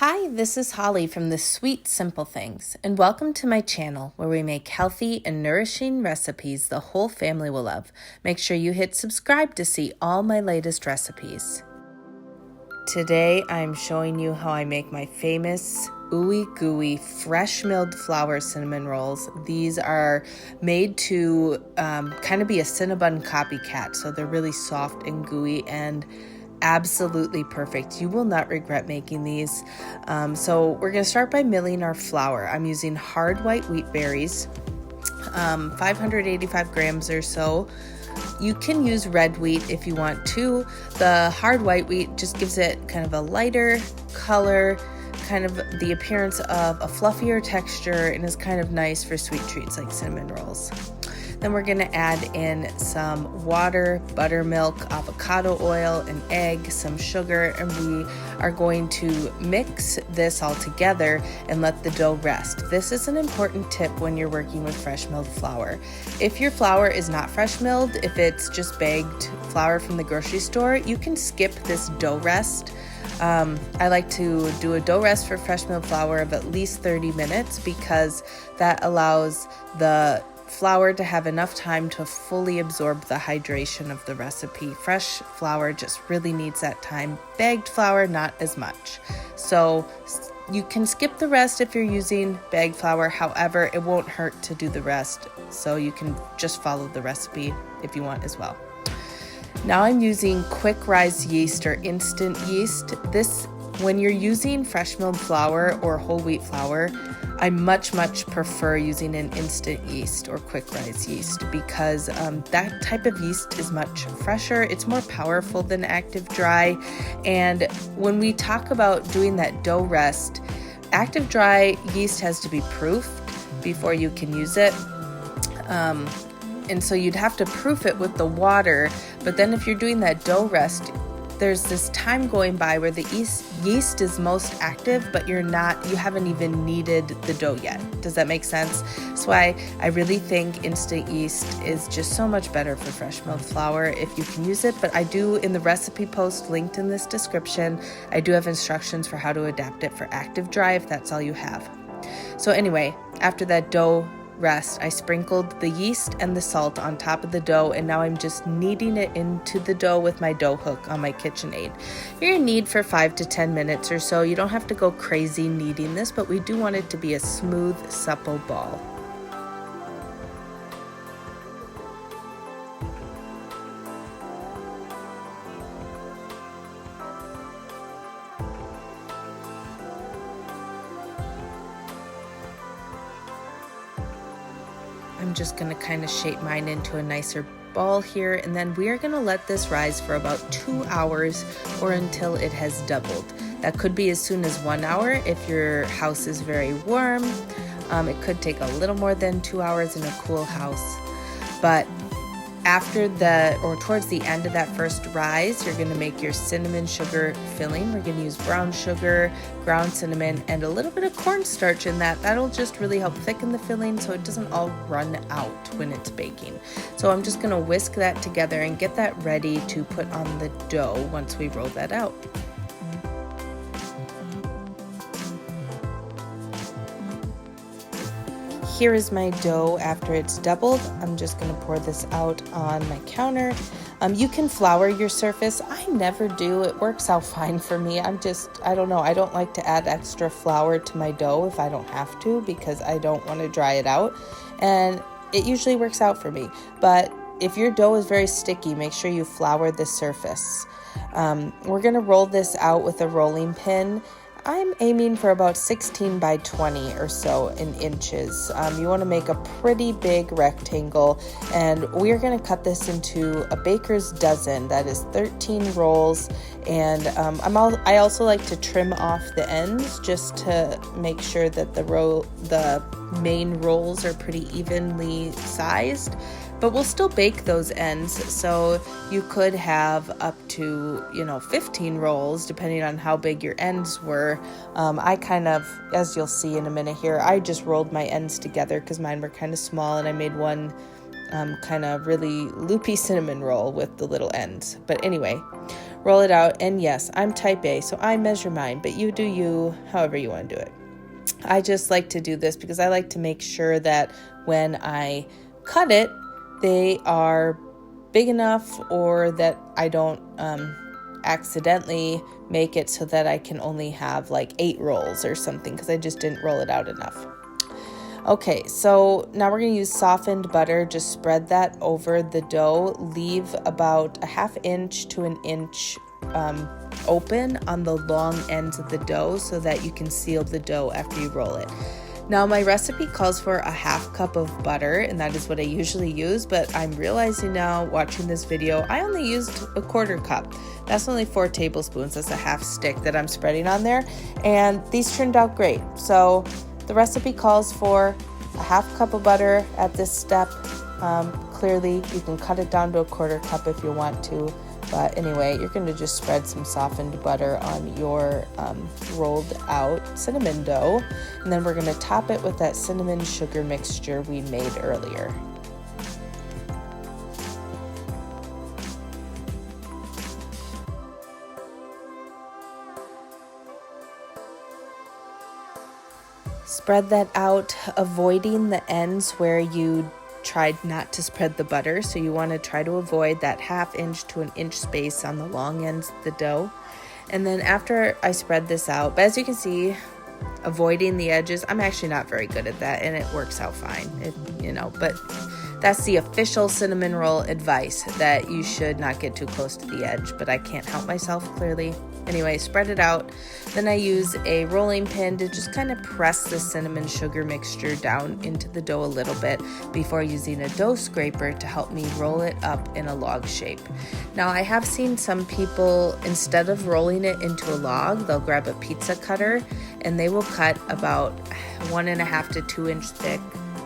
Hi, this is Holly from the Sweet Simple Things, and welcome to my channel where we make healthy and nourishing recipes the whole family will love. Make sure you hit subscribe to see all my latest recipes. Today I'm showing you how I make my famous ooey-gooey fresh milled flour cinnamon rolls. These are made to kind of be a Cinnabon copycat, so they're really soft and gooey and absolutely perfect. You will not regret making these. So we're going to start by milling our flour. I'm using hard white wheat berries, 585 grams or so. You can use red wheat if you want to. The hard white wheat just gives it kind of a lighter color, kind of the appearance of a fluffier texture, and is kind of nice for sweet treats like cinnamon rolls. Then we're going to add in some water, buttermilk, avocado oil, an egg, some sugar, and we are going to mix this all together and let the dough rest. This is an important tip when you're working with fresh milled flour. If your flour is not fresh milled, if it's just bagged flour from the grocery store, you can skip this dough rest. I like to do a dough rest for fresh milled flour of at least 30 minutes because that allows the flour to have enough time to fully absorb the hydration of the recipe. Fresh flour just really needs that time. Bagged flour, not as much. So you can skip the rest if you're using bagged flour. However, it won't hurt to do the rest. So you can just follow the recipe if you want as well. Now I'm using quick rise yeast or instant yeast. When you're using fresh milled flour or whole wheat flour, I much prefer using an instant yeast or quick rise yeast because that type of yeast is much fresher. It's more powerful than active dry. And when we talk about doing that dough rest, active dry yeast has to be proofed before you can use it. And so you'd have to proof it with the water. But then if you're doing that dough rest, there's this time going by where the yeast is most active, but you haven't even kneaded the dough yet. Does that make sense? That's why I really think instant yeast is just so much better for fresh milled flour if you can use it. But I do, in the recipe post linked in this description, I do have instructions for how to adapt it for active dry if that's all you have. So anyway, after that dough rest, I sprinkled the yeast and the salt on top of the dough, and now I'm just kneading it into the dough with my dough hook on my KitchenAid. You're gonna knead for 5 to 10 minutes or so. You don't have to go crazy kneading this, but we do want it to be a smooth, supple ball. I'm just going to kind of shape mine into a nicer ball here, and then we are going to let this rise for about 2 hours or until it has doubled. That could be as soon as 1 hour if your house is very warm. It could take a little more than 2 hours in a cool house, but towards the end of that first rise, you're going to make your cinnamon sugar filling. We're going to use brown sugar, ground cinnamon, and a little bit of cornstarch in that. That'll just really help thicken the filling so it doesn't all run out when it's baking. So I'm just going to whisk that together and get that ready to put on the dough once we roll that out. Here is my dough after it's doubled. I'm just going to pour this out on my counter. You can flour your surface. I never do. It works out fine for me. I don't know. I don't like to add extra flour to my dough if I don't have to because I don't want to dry it out. And it usually works out for me. But if your dough is very sticky, make sure you flour the surface. We're going to roll this out with a rolling pin. I'm aiming for about 16 by 20 or so in inches. You want to make a pretty big rectangle, and we're going to cut this into a baker's dozen. That is 13 rolls, and I also like to trim off the ends just to make sure that the main rolls are pretty evenly sized. But we'll still bake those ends, so you could have up to 15 rolls depending on how big your ends were. I kind of, as you'll see in a minute here, I just rolled my ends together because mine were kind of small, and I made one kind of really loopy cinnamon roll with the little ends. But anyway, roll it out. And yes, I'm type A, so I measure mine, but you do you however you want to do it. I just like to do this because I like to make sure that when I cut it, they are big enough, or that I don't accidentally make it so that I can only have like 8 rolls or something, because I just didn't roll it out enough. Okay, so now we're going to use softened butter. Just spread that over the dough. Leave about a 1/2 inch to 1 inch open on the long ends of the dough so that you can seal the dough after you roll it. Now my recipe calls for a 1/2 cup of butter, and that is what I usually use, but I'm realizing now watching this video, I only used a 1/4 cup. That's only 4 tablespoons. That's a 1/2 stick that I'm spreading on there, and these turned out great. So the recipe calls for a 1/2 cup of butter at this step. Clearly you can cut it down to a 1/4 cup if you want to. But anyway, you're going to just spread some softened butter on your rolled out cinnamon dough. And then we're going to top it with that cinnamon sugar mixture we made earlier. Spread that out, avoiding the ends where you tried not to spread the butter. So you want to try to avoid that 1/2 inch to 1 inch space on the long ends of the dough. And then after I spread this out, but as you can see, avoiding the edges, I'm actually not very good at that, and it works out fine, but that's the official cinnamon roll advice, that you should not get too close to the edge, but I can't help myself clearly. Anyway, spread it out. Then I use a rolling pin to just kind of press the cinnamon sugar mixture down into the dough a little bit before using a dough scraper to help me roll it up in a log shape. Now I have seen some people, instead of rolling it into a log, they'll grab a pizza cutter and they will cut about 1.5 to 2 inch thick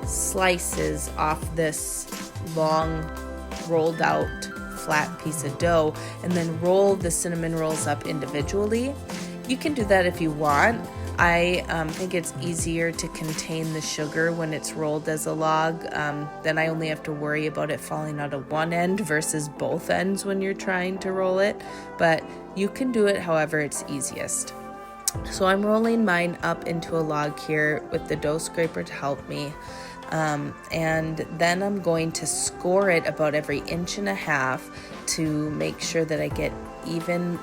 slices off this long rolled out flat piece of dough, and then roll the cinnamon rolls up individually. You can do that if you want. I think it's easier to contain the sugar when it's rolled as a log. Then I only have to worry about it falling out of one end versus both ends when you're trying to roll it. But you can do it however it's easiest. So I'm rolling mine up into a log here with the dough scraper to help me. And then I'm going to score it about every 1.5 inches to make sure that I get even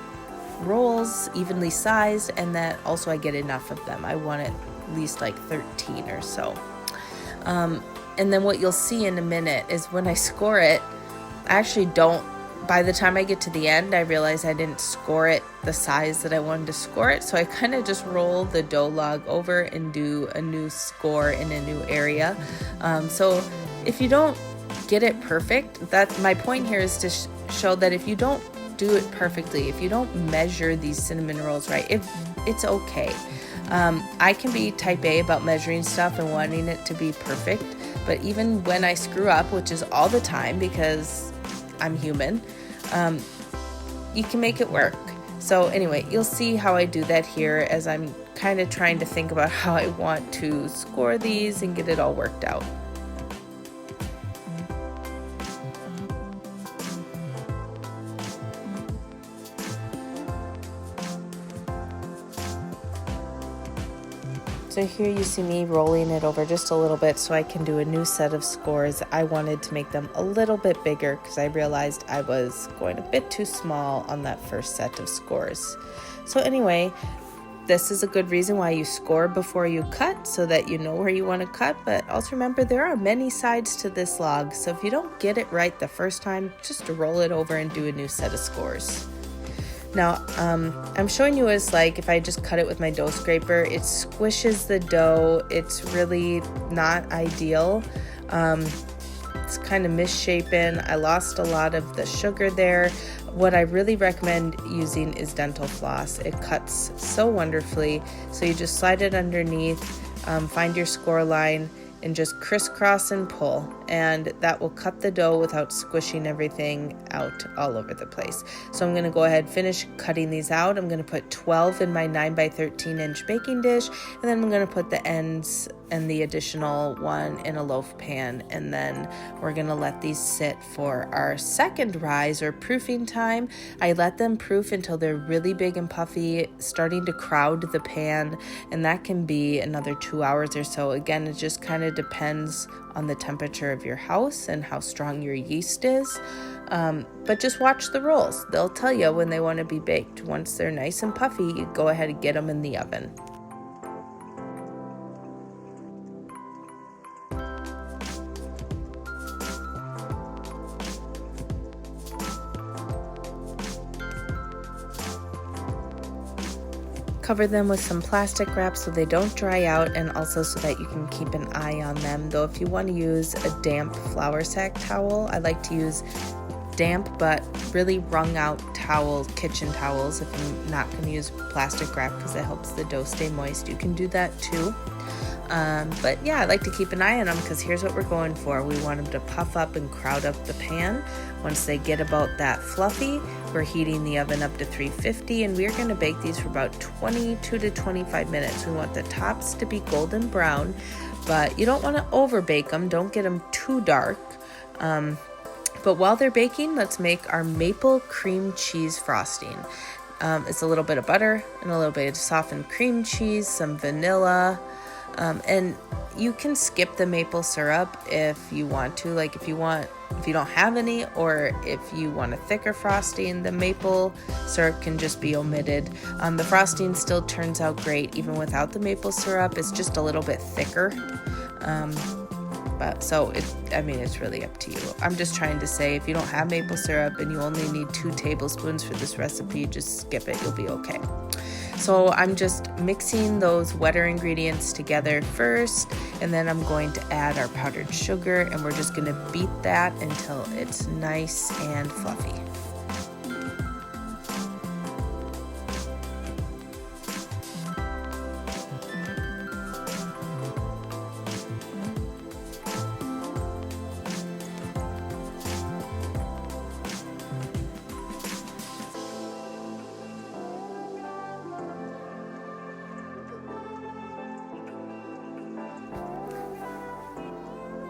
rolls, evenly sized, and that also I get enough of them. I want at least like 13 or so. And then what you'll see in a minute is when I score it, I actually don't, by the time I get to the end, I realize I didn't score it the size that I wanted to score it. So I kind of just roll the dough log over and do a new score in a new area. So if you don't get it perfect, that's my point here, is to show that if you don't do it perfectly, if you don't measure these cinnamon rolls right, it's okay. I can be type A about measuring stuff and wanting it to be perfect, but even when I screw up, which is all the time because I'm human, you can make it work. So anyway, you'll see how I do that here as I'm kind of trying to think about how I want to score these and get it all worked out. So here you see me rolling it over just a little bit so I can do a new set of scores. I wanted to make them a little bit bigger because I realized I was going a bit too small on that first set of scores. So anyway, this is a good reason why you score before you cut, so that you know where you want to cut. But also remember, there are many sides to this log, so if you don't get it right the first time, just roll it over and do a new set of scores. Now, I'm showing you as like if I just cut it with my dough scraper, it squishes the dough. It's really not ideal. It's kind of misshapen. I lost a lot of the sugar there. What I really recommend using is dental floss. It cuts so wonderfully. So you just slide it underneath, find your score line, and just crisscross and pull. and that will cut the dough without squishing everything out all over the place. So I'm going to go ahead and finish cutting these out. I'm going to put 12 in my 9 by 13 inch baking dish, and then I'm going to put the ends and the additional one in a loaf pan, and then we're going to let these sit for our second rise or proofing time. I let them proof until they're really big and puffy, starting to crowd the pan, and that can be another 2 hours or so. Again, it just kind of depends on the temperature of your house and how strong your yeast is. But just watch the rolls. They'll tell you when they want to be baked. Once they're nice and puffy, you go ahead and get them in the oven. Cover them with some plastic wrap so they don't dry out, and also so that you can keep an eye on them. Though if you want to use a damp flour sack towel, I like to use damp but really wrung out kitchen towels. If I'm not going to use plastic wrap because it helps the dough stay moist, you can do that too. But yeah, I like to keep an eye on them because here's what we're going for. We want them to puff up and crowd up the pan. Once they get about that fluffy, we're heating the oven up to 350, and we're going to bake these for about 22 to 25 minutes. We want the tops to be golden brown, but you don't want to over bake them. Don't get them too dark. But while they're baking, let's make our maple cream cheese frosting. It's a little bit of butter and a little bit of softened cream cheese, some vanilla, and you can skip the maple syrup if you want to. Like if you don't have any, or if you want a thicker frosting, the maple syrup can just be omitted. The frosting still turns out great even without the maple syrup. It's just a little bit thicker. But so it's really up to you. I'm just trying to say, if you don't have maple syrup and you only need 2 tablespoons for this recipe, just skip it, you'll be okay. So I'm just mixing those wetter ingredients together first, and then I'm going to add our powdered sugar, and we're just going to beat that until it's nice and fluffy.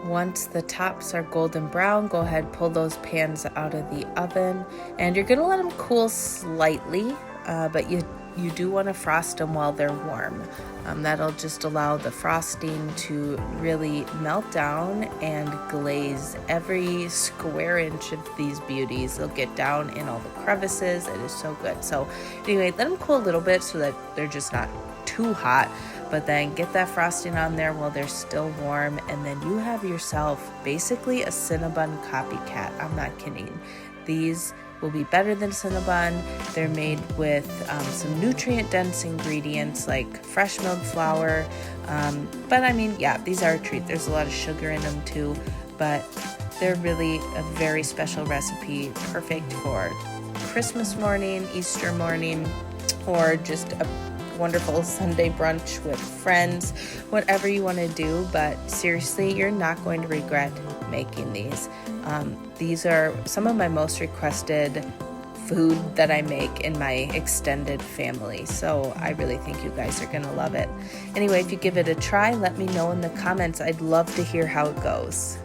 Once the tops are golden brown, go ahead, pull those pans out of the oven, and you're going to let them cool slightly, but you do want to frost them while they're warm. That'll just allow the frosting to really melt down and glaze every square inch of these beauties. They'll get down in all the crevices. It is so good. So anyway, let them cool a little bit so that they're just not too hot, but then get that frosting on there while they're still warm, and then you have yourself basically a Cinnabon copycat. I'm not kidding. These will be better than Cinnabon. They're made with some nutrient-dense ingredients like fresh milled flour. But I mean, yeah, these are a treat. There's a lot of sugar in them too, but they're really a very special recipe, perfect for Christmas morning, Easter morning, or just a wonderful Sunday brunch with friends, whatever you want to do. But seriously, you're not going to regret making these. These are some of my most requested food that I make in my extended family, so I really think you guys are gonna love it. Anyway, if you give it a try, let me know in the comments. I'd love to hear how it goes.